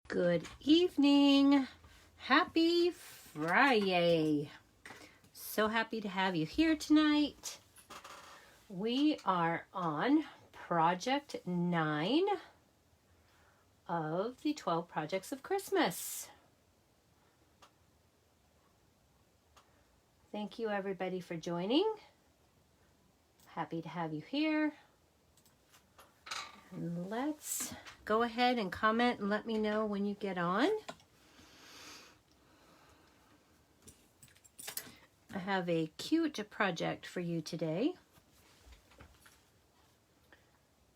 Good evening. Happy Friday. So happy to have you here tonight. We are on Project 9 of the 12 Projects of Christmas. Thank you everybody for joining. Happy to have you here. And let's go ahead and comment and let me know when you get on. I have a cute project for you today.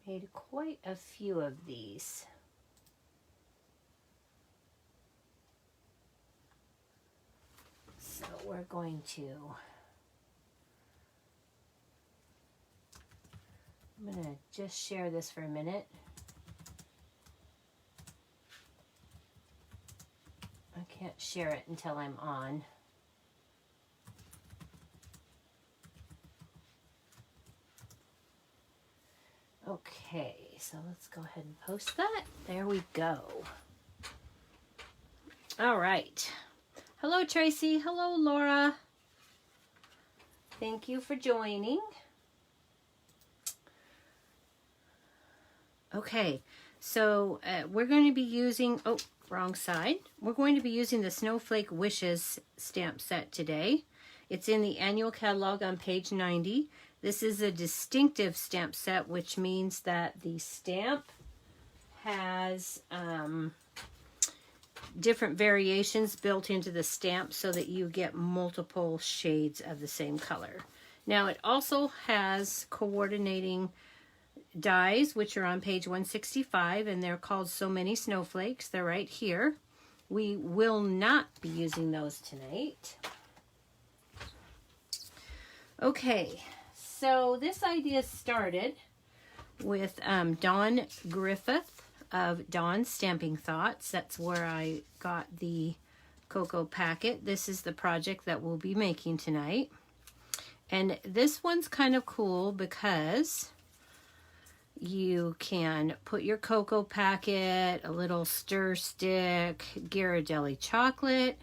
Made quite a few of these. So we're going to, I'm going to just share this for a minute. I can't share it until I'm on. Okay, so let's go ahead and post that. There we go. All right. Hello, Tracy. Hello, Laura. Thank you for joining. Okay, so we're going to be using, oh, wrong side. We're going to be using the Snowflake Wishes stamp set today. It's in the annual catalog on page 90. This is a distinctive stamp set, which means that the stamp has different variations built into the stamp so that you get multiple shades of the same color. Now it also has coordinating dies, which are on page 165, and they're called So Many Snowflakes. They're right here. We will not be using those tonight. Okay, so this idea started with Dawn Griffith of Dawn's Stamping Thoughts. That's where I got the cocoa packet. This is the project that we'll be making tonight. And this one's kind of cool because you can put your cocoa packet, a little stir stick, Ghirardelli chocolate,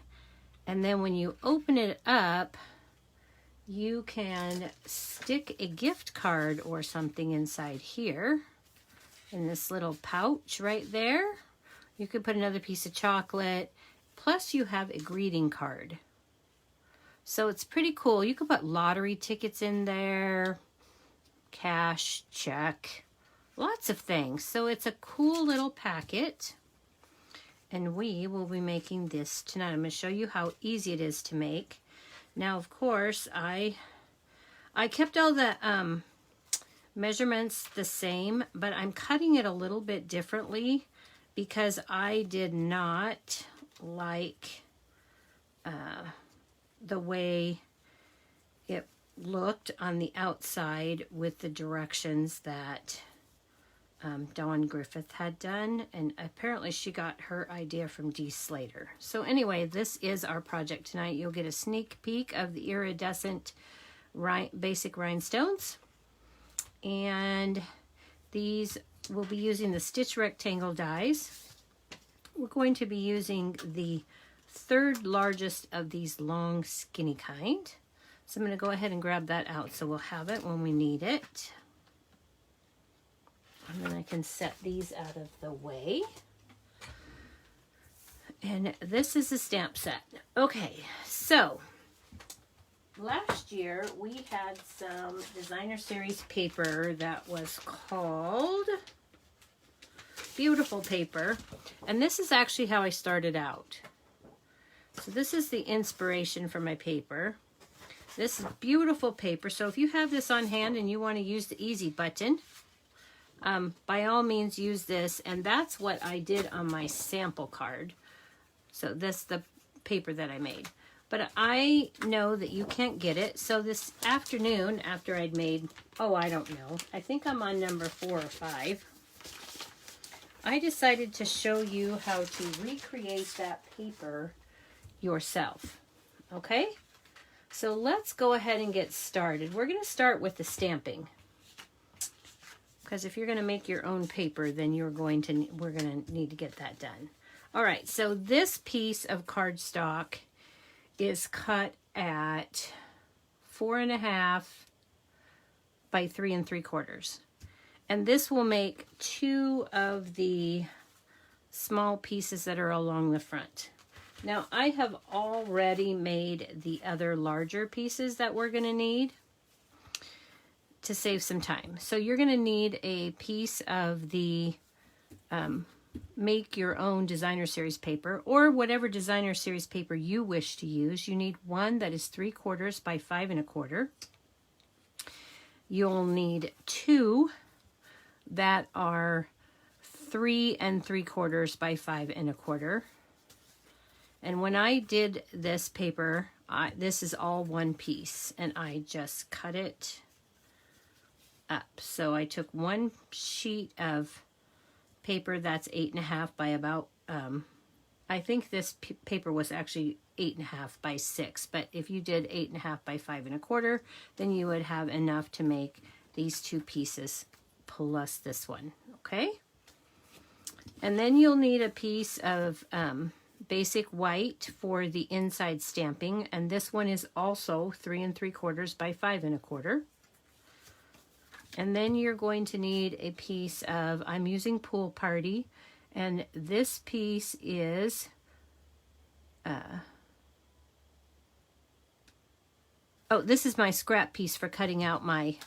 and then when you open it up, you can stick a gift card or something inside here in this little pouch right there. You could put another piece of chocolate, plus you have a greeting card. So it's pretty cool. You could put lottery tickets in there, cash, check, lots of things. So it's a cool little packet, and we will be making this tonight. I'm going to show you how easy it is to make. Now, of course, I kept all the measurements the same, but I'm cutting it a little bit differently because I did not like the way it looked on the outside with the directions that Dawn Griffith had done, and apparently she got her idea from Dee Slater. So anyway, this is our project tonight. You'll get a sneak peek of the iridescent basic rhinestones, and these will be using the stitch rectangle dies. We're going to be using the third largest of these long skinny kind. So I'm going to go ahead and grab that out so we'll have it when we need it. And then I can set these out of the way. And this is a stamp set. Okay, so last year we had some designer series paper that was called Beautiful Paper. And this is actually how I started out. So this is the inspiration for my paper. This is beautiful paper. So if you have this on hand and you want to use the easy button, by all means use this, and that's what I did on my sample card. So that's the paper that I made. But I know that you can't get it, so this afternoon after I'd made, oh, I don't know, I think I'm on number 4 or 5, I decided to show you how to recreate that paper yourself. Okay? So let's go ahead and get started. We're going to start with the stamping. Because if you're going to make your own paper, then we're going to need to get that done. All right, so this piece of cardstock is cut at 4.5 by 3 3/4. And this will make 2 of the small pieces that are along the front. Now, I have already made the other larger pieces that we're going to need to save some time. So you're going to need a piece of the make your own designer series paper, or whatever designer series paper you wish to use. You need one that is 3/4 by 5 1/4. You'll need 2 that are 3 3/4 by 5 1/4. And when I did this paper, this is all one piece, and I just cut it up. So I took one sheet of paper that's 8.5 by about, I think this paper was actually 8.5 by 6, but if you did 8.5 by 5 1/4, then you would have enough to make these 2 pieces plus this one, okay? And then you'll need a piece of basic white for the inside stamping, and this one is also 3 3/4 by 5 1/4. And then you're going to need a piece of, I'm using Pool Party, and this piece is this is my scrap piece for cutting out my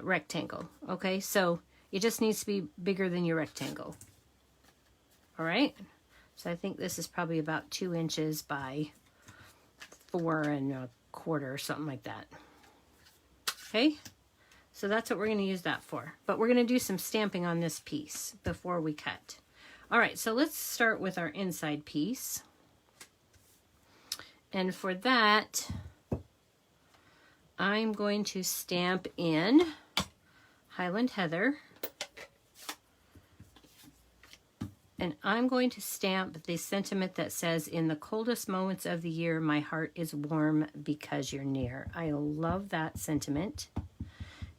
rectangle. Okay, so it just needs to be bigger than your rectangle. All right, so I think this is probably about 2 inches by 4 1/4 or something like that. Okay. So that's what we're going to use that for. But we're going to do some stamping on this piece before we cut. All right, so let's start with our inside piece. And for that, I'm going to stamp in Highland Heather. And I'm going to stamp the sentiment that says, "In the coldest moments of the year, my heart is warm because you're near." I love that sentiment.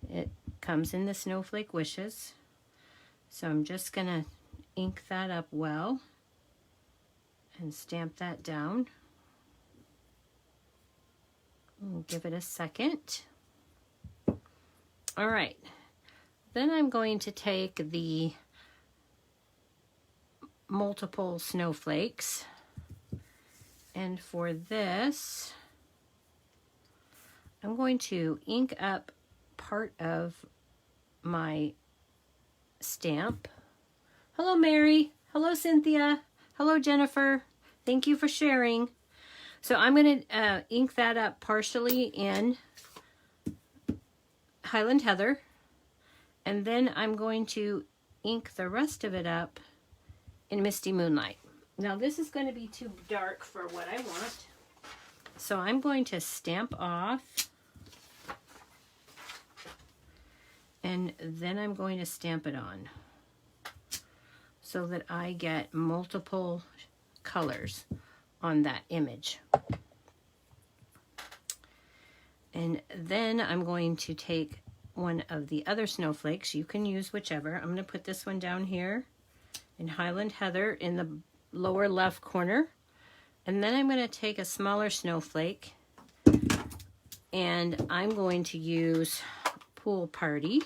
It comes in the Snowflake Wishes. So I'm just going to ink that up well and stamp that down. We'll give it a second. All right. Then I'm going to take the multiple snowflakes, and for this, I'm going to ink up part of my stamp. Hello, Mary. Hello, Cynthia. Hello, Jennifer. Thank you for sharing. So I'm going to ink that up partially in Highland Heather, and then I'm going to ink the rest of it up in Misty Moonlight. Now this is going to be too dark for what I want, so I'm going to stamp off, and then I'm going to stamp it on so that I get multiple colors on that image. And then I'm going to take one of the other snowflakes. You can use whichever. I'm going to put this one down here in Highland Heather in the lower left corner. And then I'm going to take a smaller snowflake, and I'm going to use Pool Party.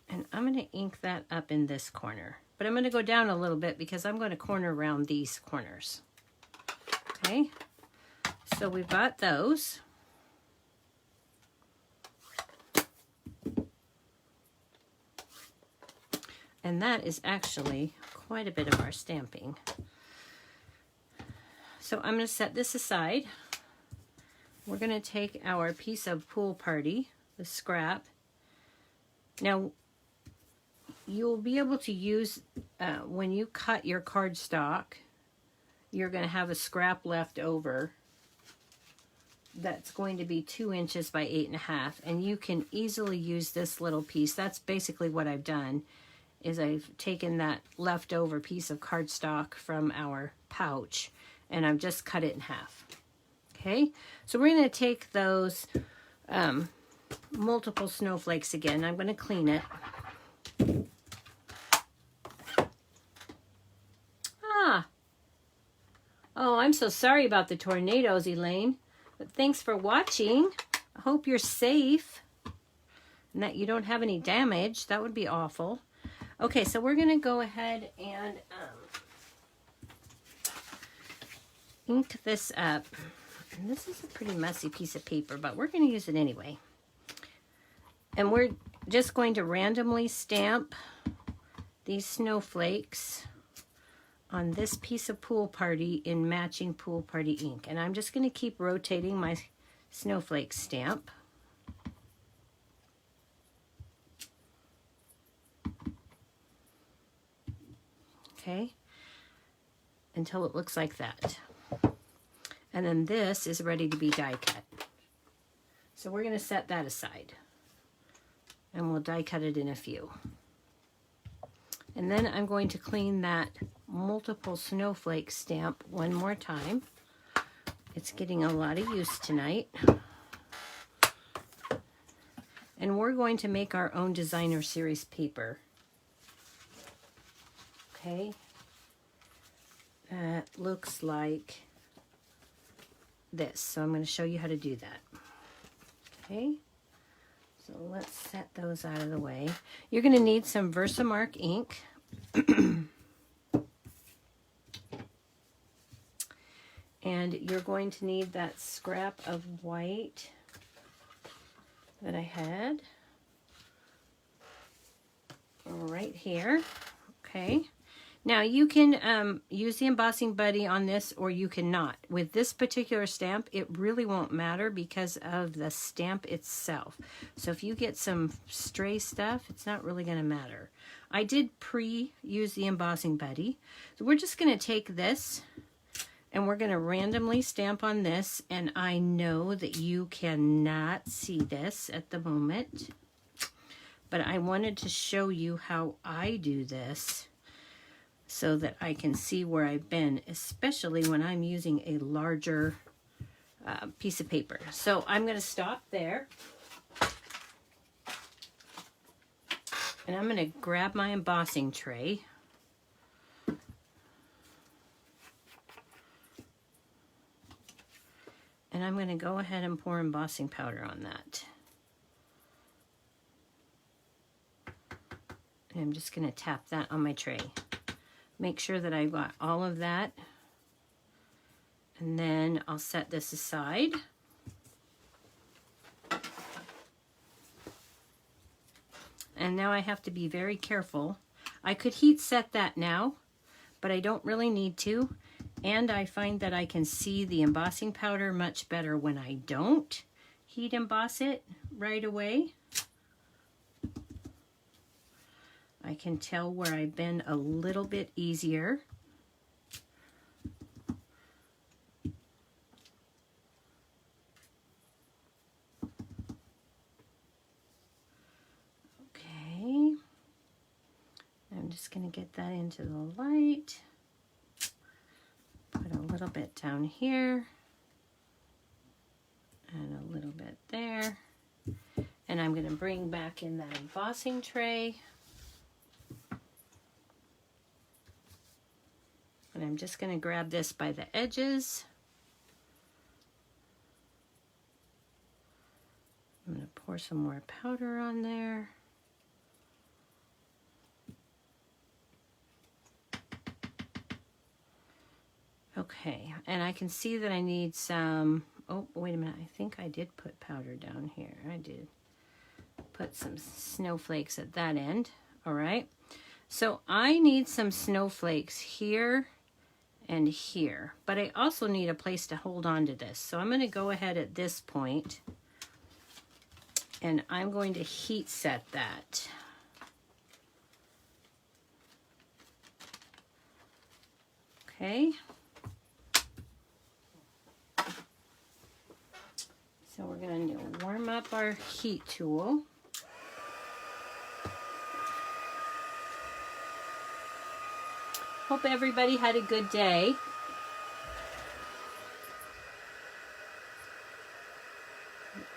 And I'm going to ink that up in this corner. But I'm going to go down a little bit because I'm going to corner around these corners. Okay, so we've got those. And that is actually quite a bit of our stamping. So I'm going to set this aside. We're going to take our piece of Pool Party, the scrap. Now, you'll be able to use, when you cut your cardstock, you're going to have a scrap left over that's going to be 2 inches by 8.5, and you can easily use this little piece. That's basically what I've done, is I've taken that leftover piece of cardstock from our pouch and I've just cut it in half. Okay, so we're going to take those multiple snowflakes again. I'm going to clean it. Ah. Oh, I'm so sorry about the tornadoes, Elaine. But thanks for watching. I hope you're safe and that you don't have any damage. That would be awful. Okay, so we're going to go ahead and ink this up. And this is a pretty messy piece of paper, but we're going to use it anyway. And we're just going to randomly stamp these snowflakes on this piece of Pool Party in matching Pool Party ink. And I'm just going to keep rotating my snowflake stamp. Okay, until it looks like that. And then this is ready to be die cut. So we're going to set that aside. And we'll die cut it in a few. And then I'm going to clean that multiple snowflake stamp one more time. It's getting a lot of use tonight. And we're going to make our own designer series paper. Okay. That looks like this. So I'm going to show you how to do that. Okay. So let's set those out of the way. You're going to need some Versamark ink. And you're going to need that scrap of white that I had right here. Okay. Now you can use the embossing buddy on this, or you cannot. With this particular stamp, it really won't matter because of the stamp itself. So if you get some stray stuff, it's not really going to matter. I did pre-use the embossing buddy. So we're just going to take this and we're going to randomly stamp on this. And I know that you cannot see this at the moment, but I wanted to show you how I do this, so that I can see where I've been, especially when I'm using a larger piece of paper. So I'm going to stop there. And I'm going to grab my embossing tray. And I'm going to go ahead and pour embossing powder on that. And I'm just going to tap that on my tray. Make sure that I've got all of that. And then I'll set this aside. And now I have to be very careful. I could heat set that now, but I don't really need to. And I find that I can see the embossing powder much better when I don't heat emboss it right away. I can tell where I've been a little bit easier. Okay. I'm just going to get that into the light. Put a little bit down here. And a little bit there. And I'm going to bring back in that embossing tray. And I'm just going to grab this by the edges. I'm going to pour some more powder on there. Okay, and I can see that I need some, oh, wait a minute, I think I did put powder down here. I did put some snowflakes at that end. All right, so I need some snowflakes here and here, but I also need a place to hold on to this. So I'm going to go ahead at this point and I'm going to heat set that. Okay. So we're going to warm up our heat tool. Hope everybody had a good day.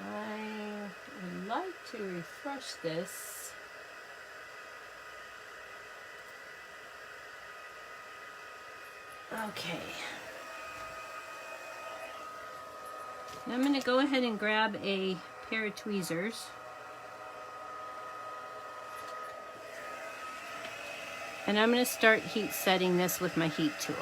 I would like to refresh this Okay. Now I'm going to go ahead and grab a pair of tweezers. And I'm going to start heat setting this with my heat tool.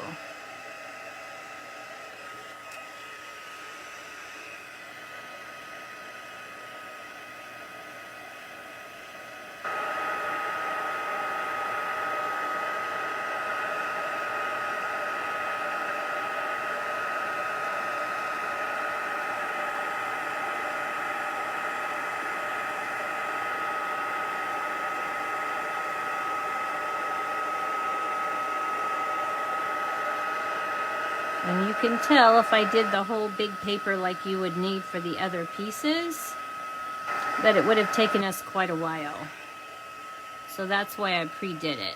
And you can tell if I did the whole big paper like you would need for the other pieces, that it would have taken us quite a while. So that's why I pre-did it.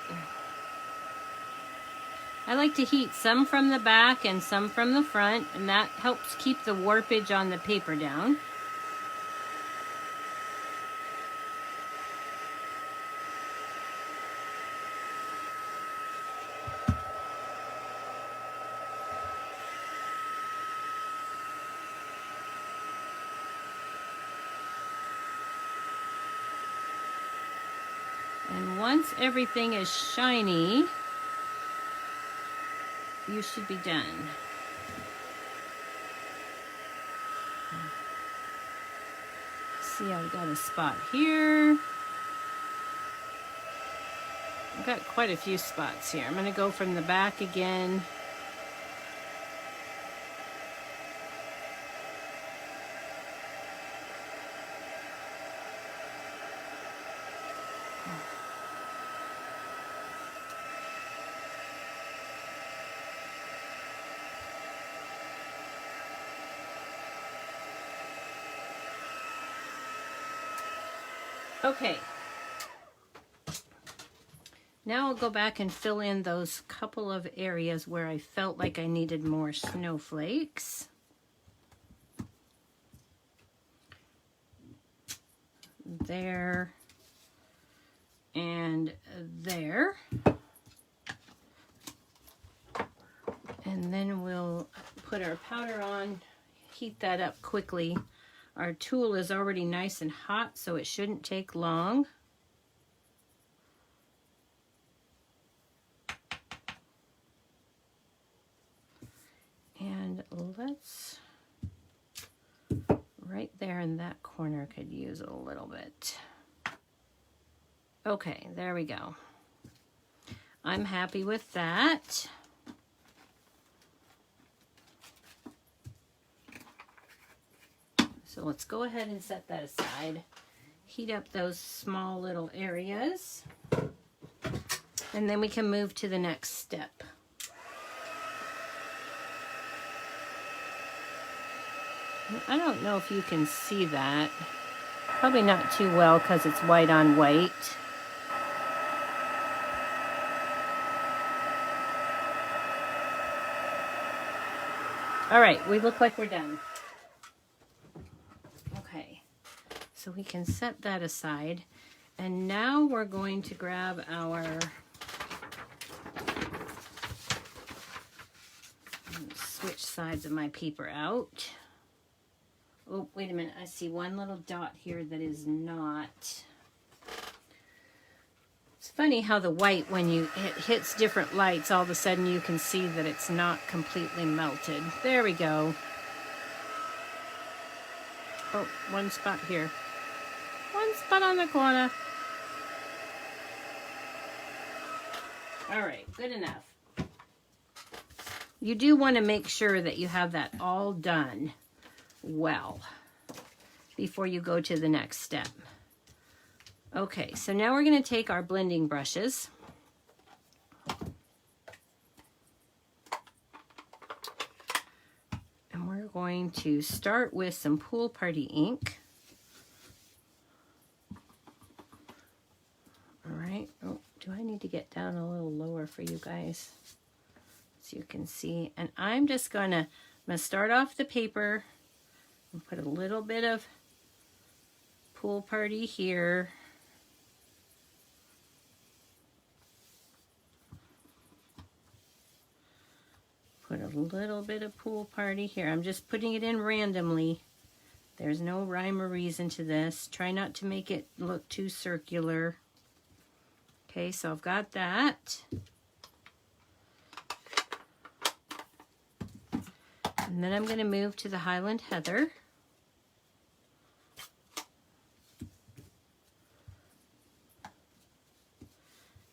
I like to heat some from the back and some from the front, and that helps keep the warpage on the paper down. And once everything is shiny, you should be done. See, I've got a spot here. I've got quite a few spots here. I'm going to go from the back again. Okay, now I'll go back and fill in those couple of areas where I felt like I needed more snowflakes. There and there. And then we'll put our powder on, heat that up quickly. Our tool is already nice and hot, so it shouldn't take long. And let's, right there in that corner could use a little bit. Okay, there we go. I'm happy with that. So let's go ahead and set that aside. Heat up those small little areas. And then we can move to the next step. I don't know if you can see that. Probably not too well because it's white on white. All right, we look like we're done. Okay, so we can set that aside. And now we're going to grab our switch sides of my paper out. Oh, wait a minute. I see one little dot here that is not. It's funny how the white, when it hits different lights, all of a sudden you can see that it's not completely melted. There we go. Oh, one spot here. One spot on the corner. All right, good enough. You do want to make sure that you have that all done well before you go to the next step. Okay, so now we're going to take our blending brushes. And we're going to start with some Pool Party ink. All right. Oh, do I need to get down a little lower for you guys so you can see? And I'm just going to start off the paper and put a little bit of Pool Party here. Put a little bit of pool party here. I'm just putting it in randomly. There's no rhyme or reason to this. Try not to make it look too circular. Okay, so I've got that. And then I'm going to move to the Highland Heather.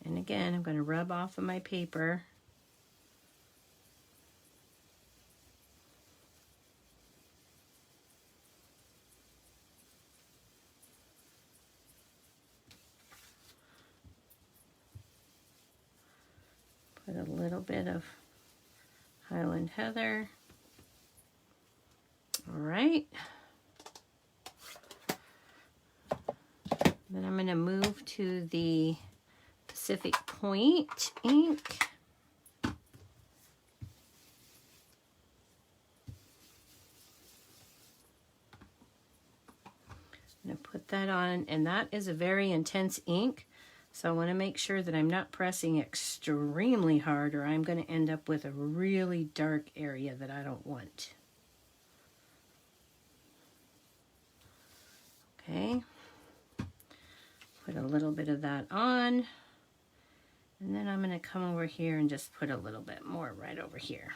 And again, I'm going to rub off of my paper. Put a little bit of Highland Heather. All right. Then I'm going to move to the Pacific Point ink. I'm going to put that on, and that is a very intense ink. So I want to make sure that I'm not pressing extremely hard, or I'm going to end up with a really dark area that I don't want. Okay. Put a little bit of that on. And then I'm going to come over here and just put a little bit more right over here.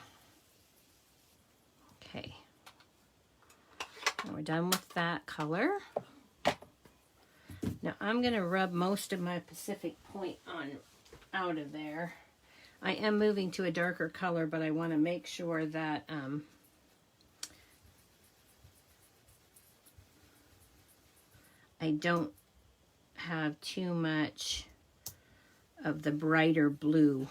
Okay. And we're done with that color. Now I'm going to rub most of my Pacific Point on out of there. I am moving to a darker color, but I want to make sure that I don't have too much of the brighter blue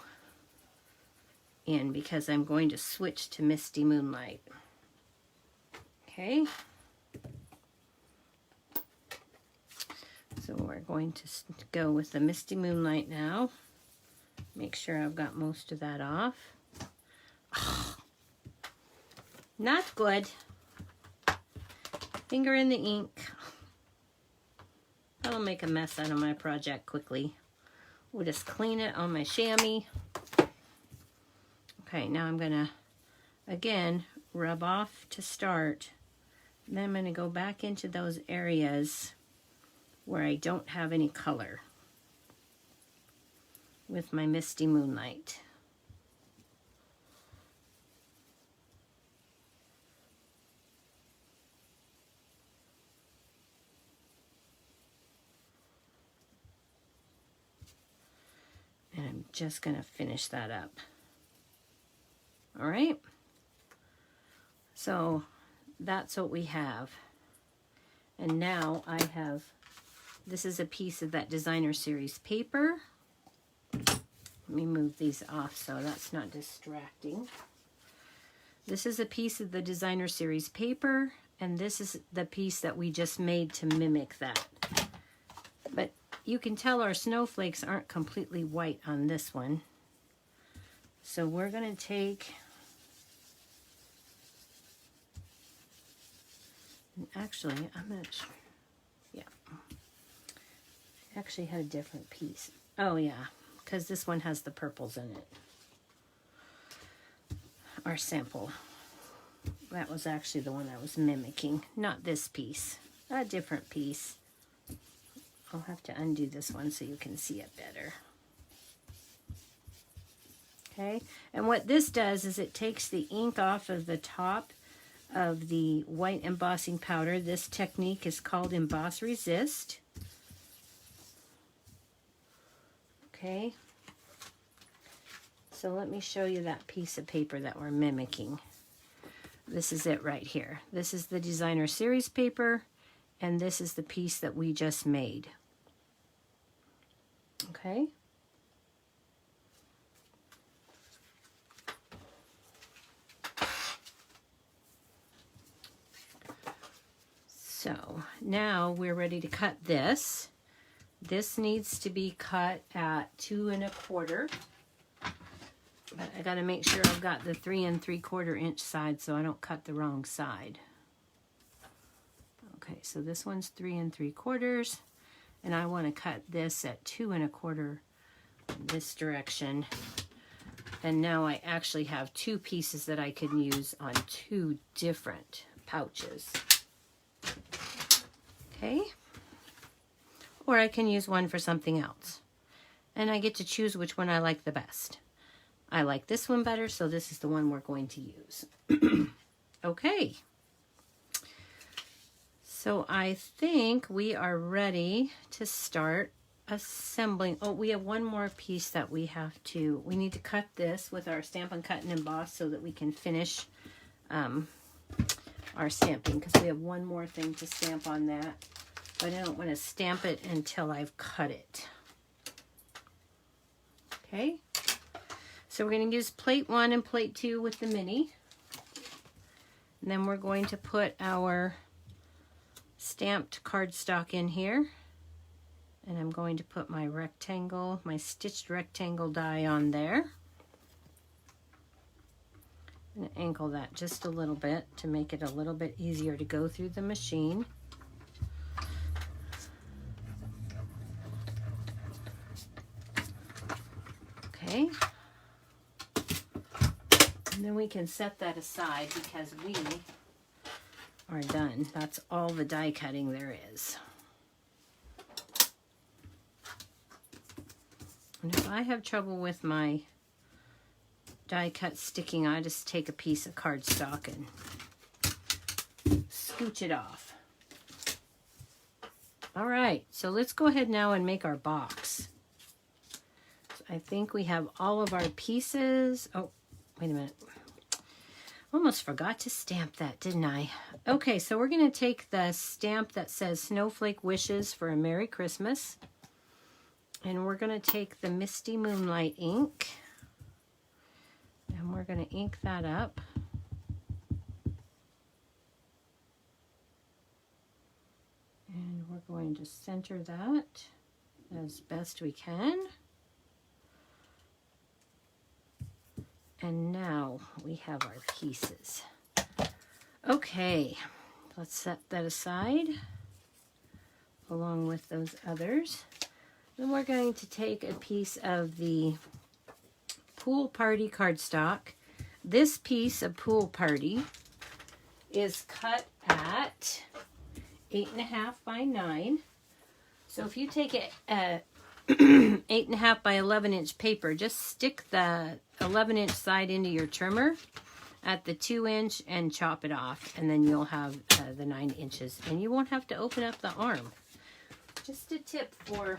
in, because I'm going to switch to Misty Moonlight. Okay. So we're going to go with the Misty Moonlight now. Make sure I've got most of that off. Oh, not good. Finger in the ink. That'll make a mess out of my project quickly. We'll just clean it on my chamois. Okay, now I'm gonna, again, rub off to start. And then I'm gonna go back into those areas where I don't have any color with my Misty Moonlight. And I'm just going to finish that up. All right. So that's what we have. And now I have, this is a piece of that Designer Series paper. Let me move these off so that's not distracting. This is a piece of the Designer Series paper, and this is the piece that we just made to mimic that. But you can tell our snowflakes aren't completely white on this one. So we're going to take, actually, I'm not sure. Yeah. I actually had a different piece. Oh, yeah, because this one has the purples in it. Our sample. That was actually the one I was mimicking, not this piece, a different piece. I'll have to undo this one so you can see it better. Okay, and what this does is it takes the ink off of the top of the white embossing powder. This technique is called Emboss Resist. Okay, so let me show you that piece of paper that we're mimicking. This is it right here. This is the Designer Series paper, and this is the piece that we just made. Okay. So now we're ready to cut this. This needs to be cut at 2 1/4. But I got to make sure I've got the 3 3/4 inch side so I don't cut the wrong side. Okay, so this one's 3 3/4. And I want to cut this at 2 1/4 in this direction. And now I actually have 2 pieces that I can use on 2 different pouches. Okay. Or I can use one for something else. And I get to choose which one I like the best. I like this one better, so this is the one we're going to use. Okay. So I think we are ready to start assembling. Oh, we have one more piece that we need to cut this with our Stampin' Cut and Emboss so that we can finish our stamping, because we have one more thing to stamp on that. But I don't want to stamp it until I've cut it. Okay, so we're going to use plate 1 and plate 2 with the mini. And then we're going to put our stamped cardstock in here. And I'm going to put my rectangle, my stitched rectangle die on there. And angle that just a little bit to make it a little bit easier to go through the machine. Okay. And then we can set that aside because we are done. That's all the die cutting there is. And if I have trouble with my die cut sticking, I just take a piece of cardstock and scooch it off. All right, so let's go ahead now and make our box. So I think we have all of our pieces. Oh, wait a minute. Almost forgot to stamp that, didn't I? Okay, so we're going to take the stamp that says Snowflake Wishes for a Merry Christmas. And we're going to take the Misty Moonlight ink. And we're going to ink that up. And we're going to center that as best we can. And now we have our pieces. Okay, let's set that aside along with those others. Then we're going to take a piece of the Pool Party cardstock. This piece of Pool Party is cut at 8.5 by 9. So if you take it 8.5 by 11 inch paper, just stick the 11 inch side into your trimmer at the 2 inch and chop it off, and then you'll have the 9 inches, and you won't have to open up the arm. Just a tip for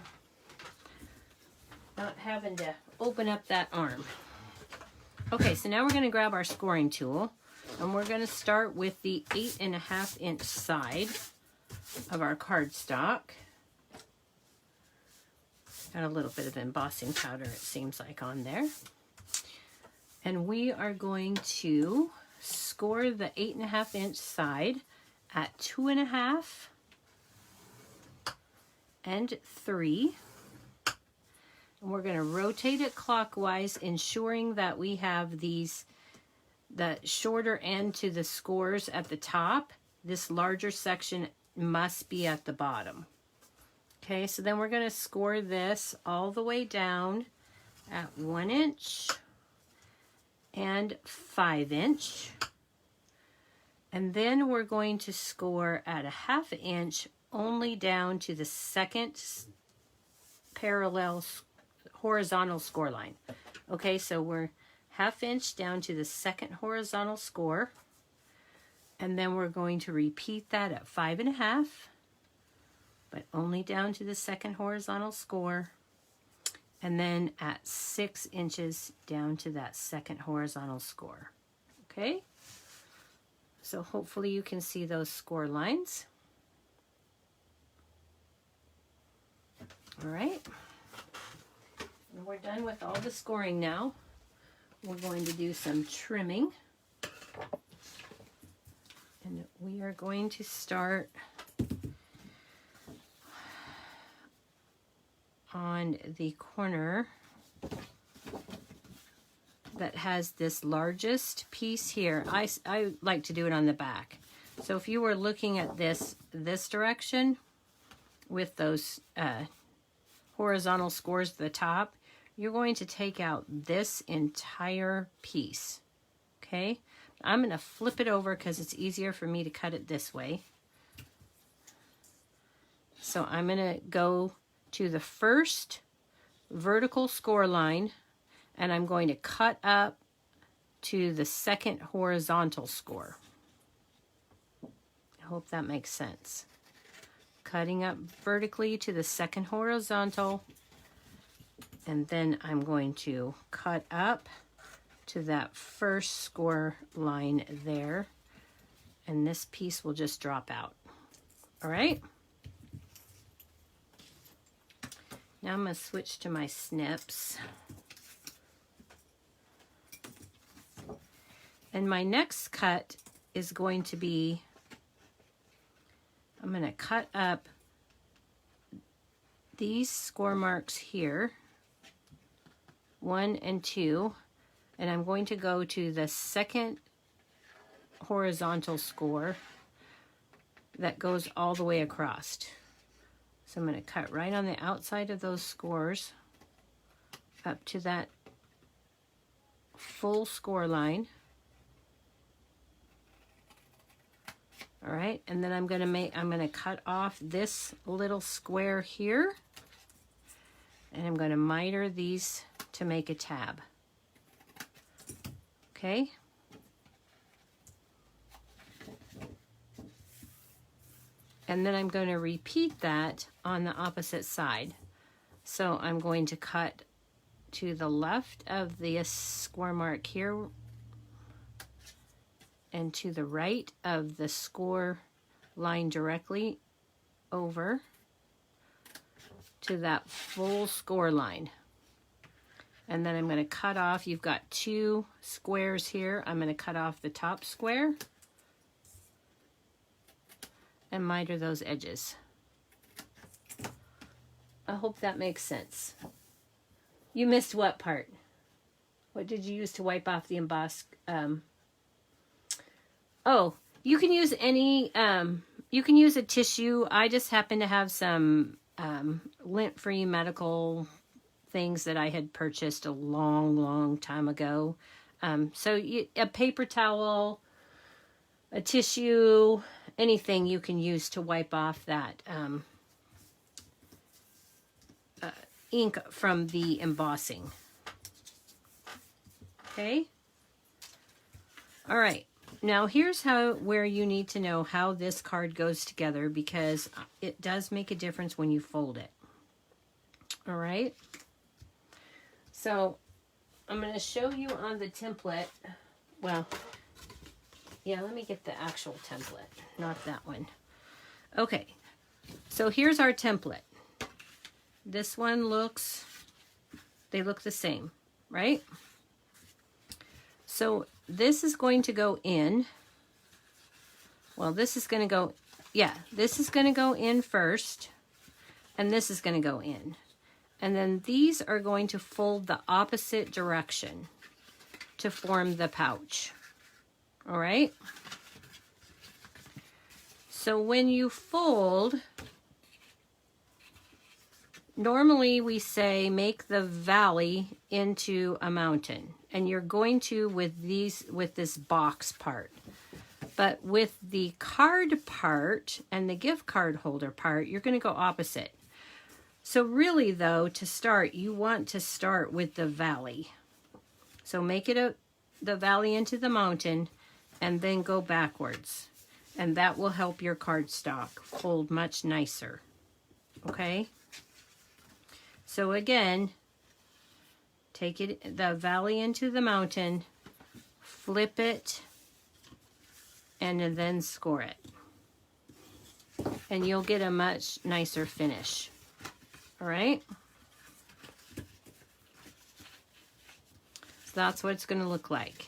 not having to open up that arm. Okay, so now we're going to grab our scoring tool, and we're going to start with the 8.5 inch side of our cardstock. Got a little bit of embossing powder, it seems like, on there. And we are going to score the 8.5 inch side at 2.5 and 3. And we're going to rotate it clockwise, ensuring that we have the shorter end to the scores at the top. This larger section must be at the bottom. Okay, so then we're going to score this all the way down at 1 inch and 5 inch. And then we're going to score at a 1/2 inch only down to the second parallel horizontal score line. Okay, so we're 1/2 inch down to the second horizontal score. And then we're going to repeat that at 5.5. But only down to the second horizontal score, and then at 6 inches down to that second horizontal score. Okay, so hopefully you can see those score lines. All right, and we're done with all the scoring now. We're going to do some trimming, and we are going to start on the corner that has this largest piece here. I like to do it on the back. So if you were looking at this direction with those horizontal scores at the top, you're going to take out this entire piece. Okay, I'm going to flip it over because it's easier for me to cut it this way. So I'm going to go to the first vertical score line, and I'm going to cut up to the second horizontal score. I hope that makes sense. Cutting up vertically to the second horizontal, and then I'm going to cut up to that first score line there, and this piece will just drop out. All right. Now I'm going to switch to my snips. And my next cut is going to be, I'm going to cut up these score marks here, 1 and 2, and I'm going to go to the second horizontal score that goes all the way across. So I'm going to cut right on the outside of those scores up to that full score line. All right, and then I'm going to cut off this little square here, and I'm going to miter these to make a tab. Okay. And then I'm going to repeat that on the opposite side. So I'm going to cut to the left of the score mark here and to the right of the score line directly over to that full score line. And then I'm going to cut off, you've got 2 squares here. I'm going to cut off the top square and miter those edges. I hope that makes sense. You missed what part? What did you use to wipe off the embossed? Oh, you can use any, you can use a tissue. I just happen to have some lint-free medical things that I had purchased a long time ago. So a paper towel, a tissue, anything you can use to wipe off that ink from the embossing. Okay. All right. Now here's where you need to know how this card goes together, because it does make a difference when you fold it. All right. So I'm going to show you on the template. Well, yeah, let me get the actual template, not that one. Okay. So here's our template. This one they look the same, right? So this is going to go in. Well, this is going to go, yeah, this is going to go in first, and this is going to go in. And then these are going to fold the opposite direction to form the pouch. All right? So when you fold, normally we say make the valley into a mountain, and you're going to with this box part. But with the card part and the gift card holder part, you're going to go opposite. So really though, to start, you want to start with the valley. So make it the valley into the mountain and then go backwards. And that will help your cardstock fold much nicer. Okay? So again, take the valley into the mountain, flip it, and then score it. And you'll get a much nicer finish. All right? So that's what it's going to look like.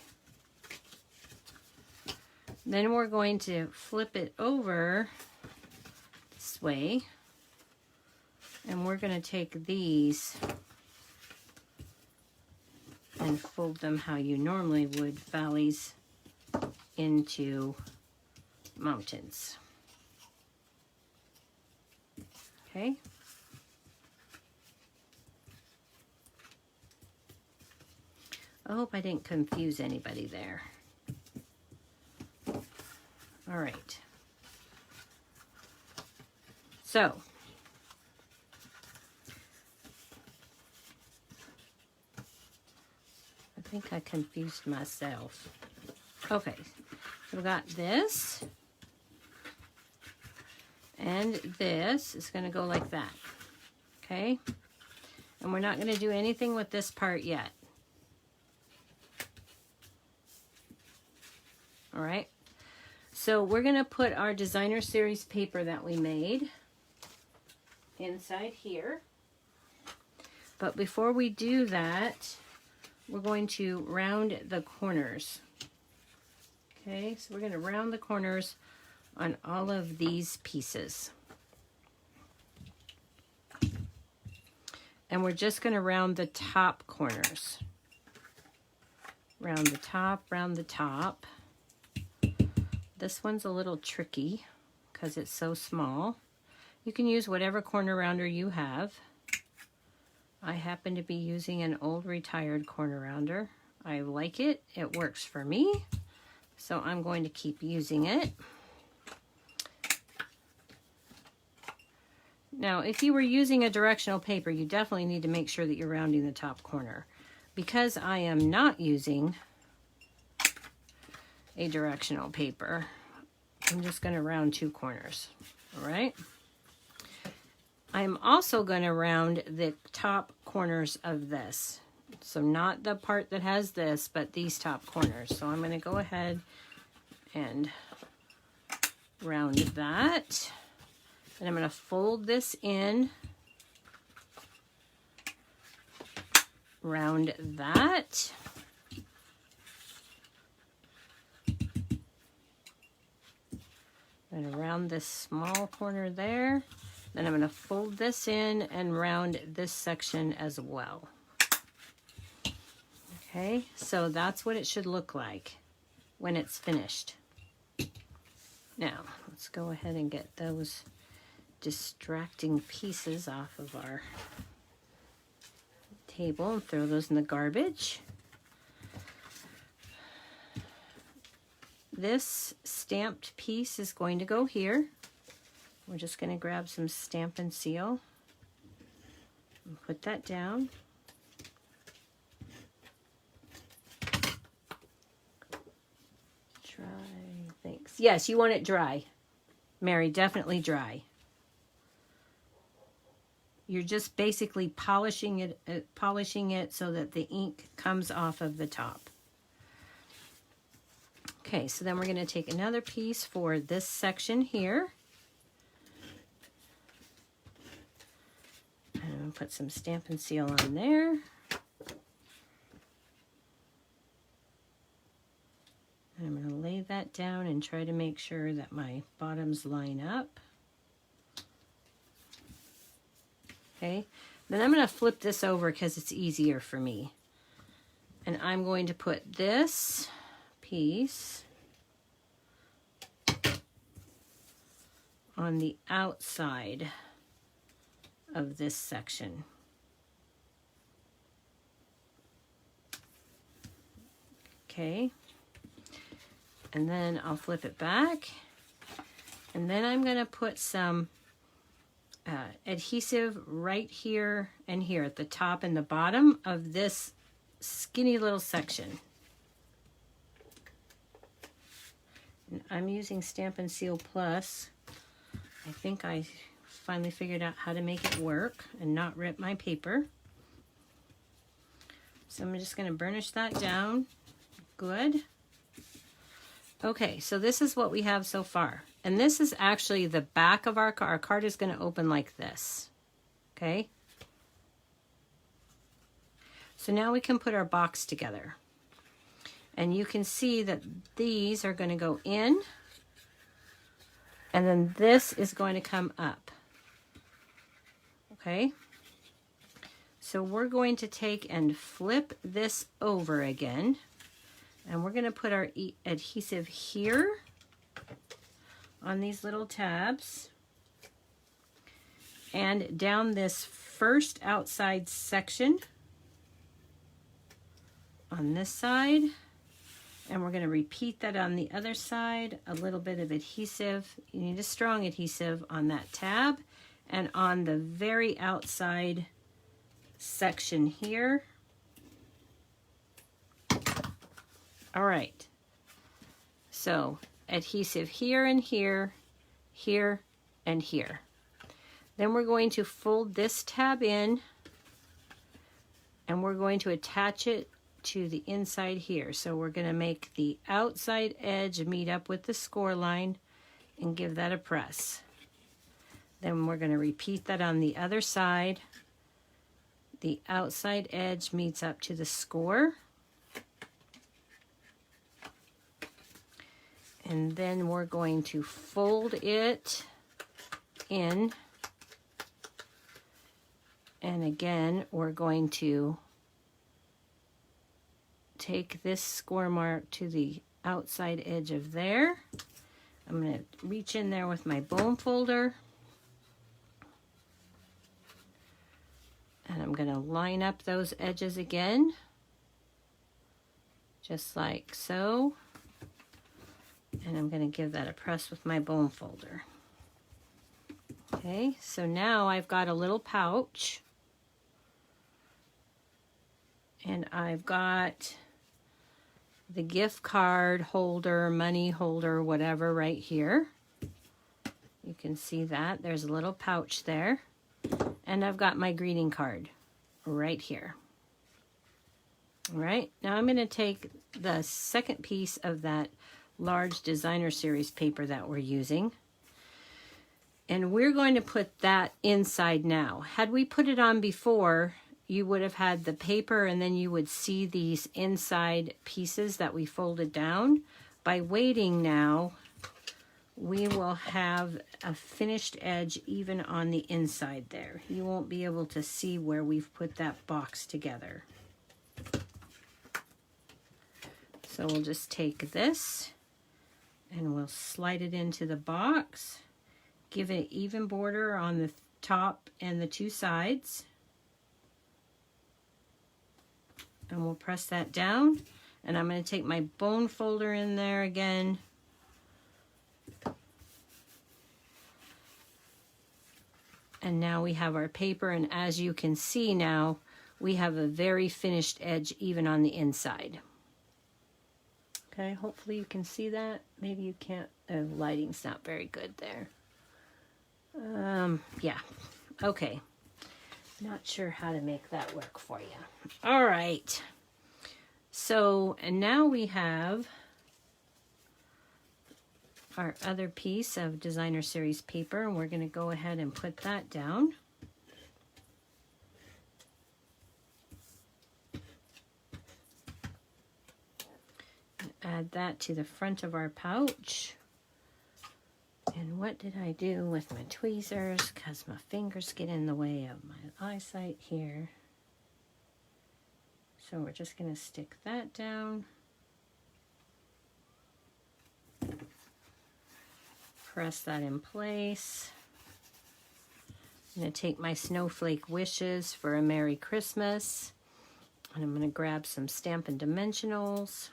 Then we're going to flip it over this way. And we're going to take these and fold them how you normally would, valleys into mountains. Okay. I hope I didn't confuse anybody there. All right. So, I think I confused myself. Okay, so we got this. And this is going to go like that. Okay? And we're not going to do anything with this part yet. All right? So we're going to put our designer series paper that we made inside here. But before we do that, we're going to round the corners. Okay, so we're going to round the corners on all of these pieces. And we're just going to round the top corners. Round the top, round the top. This one's a little tricky because it's so small. You can use whatever corner rounder you have. I happen to be using an old retired corner rounder. I like it. It works for me. So I'm going to keep using it. Now, if you were using a directional paper, you definitely need to make sure that you're rounding the top corner. Because I am not using a directional paper, I'm just going to round two corners. All right? I'm also going to round the top corners of this. So not the part that has this, but these top corners. So I'm going to go ahead and round that. And I'm going to fold this in, round that. I'm going to round this small corner there. Then I'm going to fold this in and round this section as well. Okay, so that's what it should look like when it's finished. Now, let's go ahead and get those distracting pieces off of our table and throw those in the garbage. This stamped piece is going to go here. We're just going to grab some Stampin' Seal and put that down. Dry, thanks. Yes, you want it dry. Mary, definitely dry. You're just basically polishing it so that the ink comes off of the top. Okay, so then we're going to take another piece for this section here. And put some Stampin' Seal on there. And I'm going to lay that down and try to make sure that my bottoms line up. Okay, then I'm going to flip this over because it's easier for me. And I'm going to put this piece on the outside of this section. Okay, and then I'll flip it back, and then I'm going to put some adhesive right here and here at the top and the bottom of this skinny little section. And I'm using Stampin' Seal Plus. I think I finally figured out how to make it work and not rip my paper. So I'm just going to burnish that down. Good. Okay, so this is what we have so far. And this is actually the back of our card. Our card is going to open like this. Okay? So now we can put our box together. And you can see that these are going to go in. And then this is going to come up. Okay? So we're going to take and flip this over again. And we're going to put our adhesive here on these little tabs. And down this first outside section on this side. And we're going to repeat that on the other side. A little bit of adhesive. You need a strong adhesive on that tab and on the very outside section here. All right. So adhesive here and here, here and here. Then we're going to fold this tab in and we're going to attach it to the inside here. So we're going to make the outside edge meet up with the score line and give that a press. Then we're going to repeat that on the other side. The outside edge meets up to the score. And then we're going to fold it in. And again, we're going to take this score mark to the outside edge of there. I'm going to reach in there with my bone folder. And I'm going to line up those edges again. Just like so. And I'm going to give that a press with my bone folder. Okay, so now I've got a little pouch. And I've got the gift card holder, money holder, whatever right here. You can see that. There's a little pouch there. And I've got my greeting card right here. All right, now I'm going to take the second piece of that large designer series paper that we're using. And we're going to put that inside now. Had we put it on before, you would have had the paper and then you would see these inside pieces that we folded down. By waiting now, we will have a finished edge even on the inside there. You won't be able to see where we've put that box together. So we'll just take this and we'll slide it into the box. Give it an even border on the top and the two sides. And we'll press that down. And I'm going to take my bone folder in there again. And now we have our paper, and as you can see now, we have a very finished edge even on the inside. Okay, hopefully you can see that. Maybe you can't. The lighting's not very good there. Yeah, okay. Not sure how to make that work for you. All right. So, and now we have our other piece of designer series paper, and we're going to go ahead and put that down. And add that to the front of our pouch. And what did I do with my tweezers? Because my fingers get in the way of my eyesight here. So we're just going to stick that down. Press that in place. I'm going to take my Snowflake wishes for a Merry Christmas. And I'm going to grab some Stampin' Dimensionals.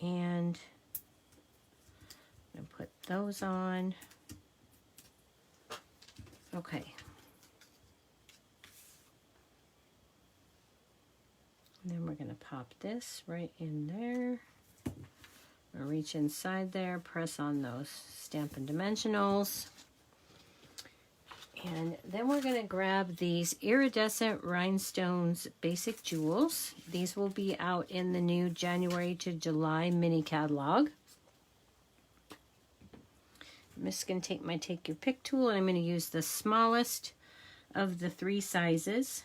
And I'm going to put those on. Okay. And then we're going to pop this right in there. I'll reach inside there, press on those Stampin' Dimensionals. And then we're going to grab these Iridescent Rhinestones Basic Jewels. These will be out in the new January to July mini catalog. I'm just going to take my Take Your Pick tool, and I'm going to use the smallest of the 3 sizes.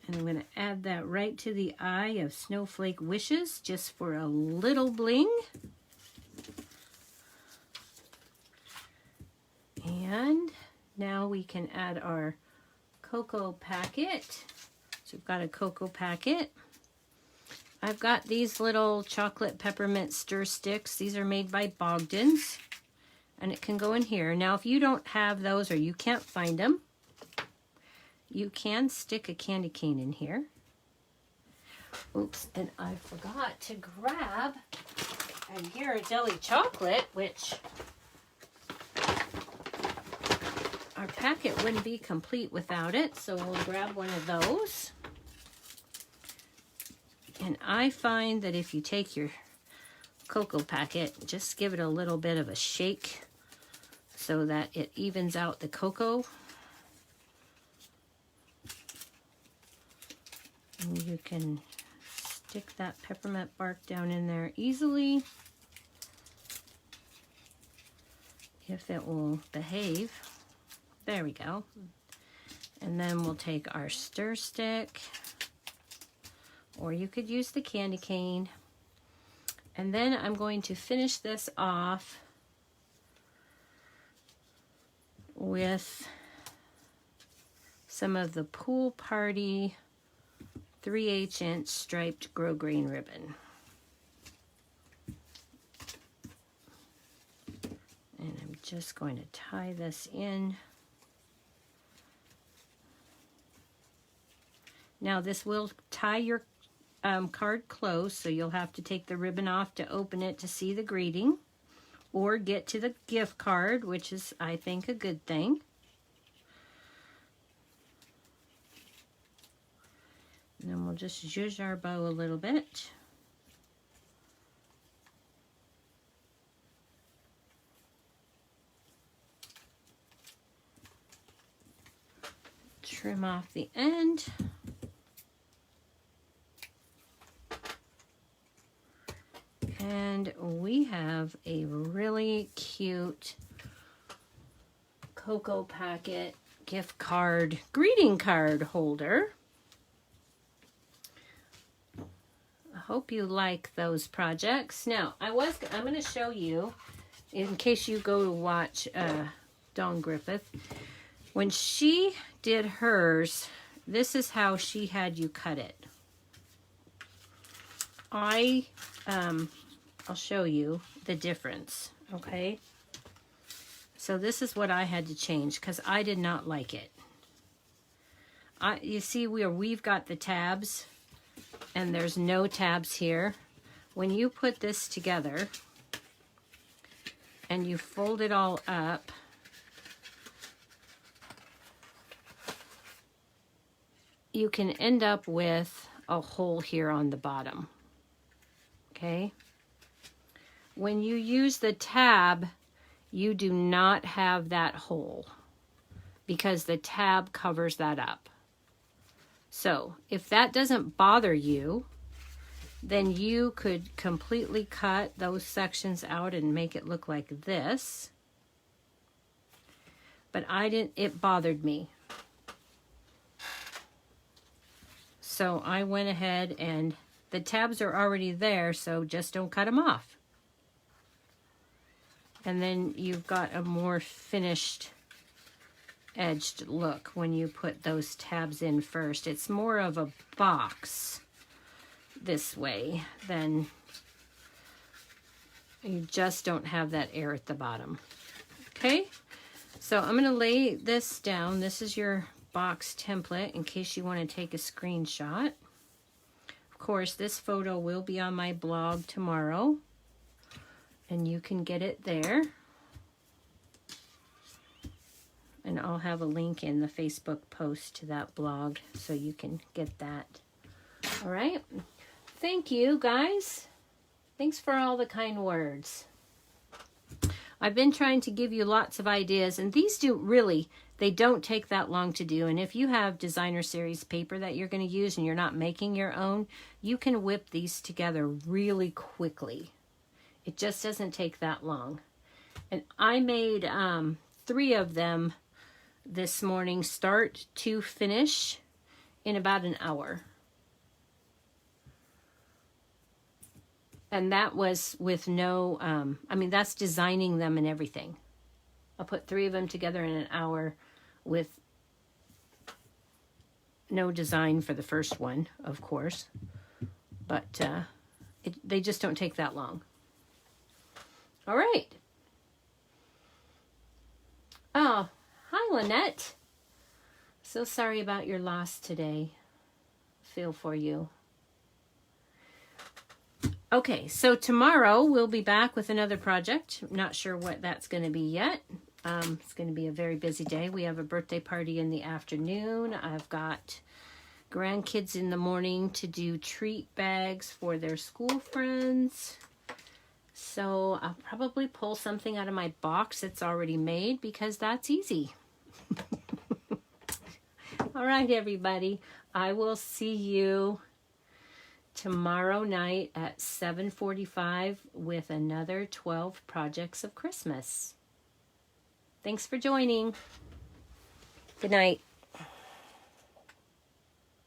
And I'm going to add that right to the eye of Snowflake Wishes, just for a little bling. And now we can add our cocoa packet. So we've got a cocoa packet. I've got these little chocolate peppermint stir sticks. These are made by Bogdan's. And it can go in here. Now if you don't have those or you can't find them, you can stick a candy cane in here. Oops, and I forgot to grab a Ghirardelli chocolate, which our packet wouldn't be complete without it, so we'll grab one of those. And I find that if you take your cocoa packet, just give it a little bit of a shake so that it evens out the cocoa. And you can stick that peppermint bark down in there easily if it will behave. There we go. And then we'll take our stir stick, or you could use the candy cane. And then I'm going to finish this off with some of the Pool Party 3/8 inch striped grosgrain ribbon. And I'm just going to tie this in. Now this will tie your card closed, so you'll have to take the ribbon off to open it to see the greeting, or get to the gift card, which is, I think, a good thing. And then we'll just zhuzh our bow a little bit. Trim off the end. And we have a really cute cocoa packet gift card, greeting card holder. I hope you like those projects. Now, I'm going to show you, in case you go to watch Dawn Griffith, when she did hers, this is how she had you cut it. I'll show you the difference, okay? So this is what I had to change because I did not like it. You see where we've got the tabs and there's no tabs here. When you put this together and you fold it all up, you can end up with a hole here on the bottom, okay? When you use the tab, you do not have that hole because the tab covers that up. So if that doesn't bother you, then you could completely cut those sections out and make it look like this. But it bothered me. So I went ahead, and the tabs are already there, so just don't cut them off. And then you've got a more finished edged look when you put those tabs in first. It's more of a box this way than you just don't have that air at the bottom. Okay, so I'm going to lay this down. This is your box template in case you want to take a screenshot. Of course, this photo will be on my blog tomorrow, and you can get it there. And I'll have a link in the Facebook post to that blog so you can get that. All right. Thank you, guys. Thanks for all the kind words. I've been trying to give you lots of ideas, and these they don't take that long to do. And if you have designer series paper that you're going to use and you're not making your own, you can whip these together really quickly. It just doesn't take that long. And I made 3 of them this morning, start to finish, in about an hour. And that was with no, that's designing them and everything. I put 3 of them together in an hour with no design for the first one, of course. But they just don't take that long. All right. Oh, hi, Lynette. So sorry about your loss today. Feel for you. Okay, so tomorrow we'll be back with another project. I'm not sure what that's going to be yet. It's going to be a very busy day. We have a birthday party in the afternoon. I've got grandkids in the morning to do treat bags for their school friends. So I'll probably pull something out of my box that's already made because that's easy. All right, everybody. I will see you tomorrow night at 7:45 with another 12 projects of Christmas. Thanks for joining. Good night.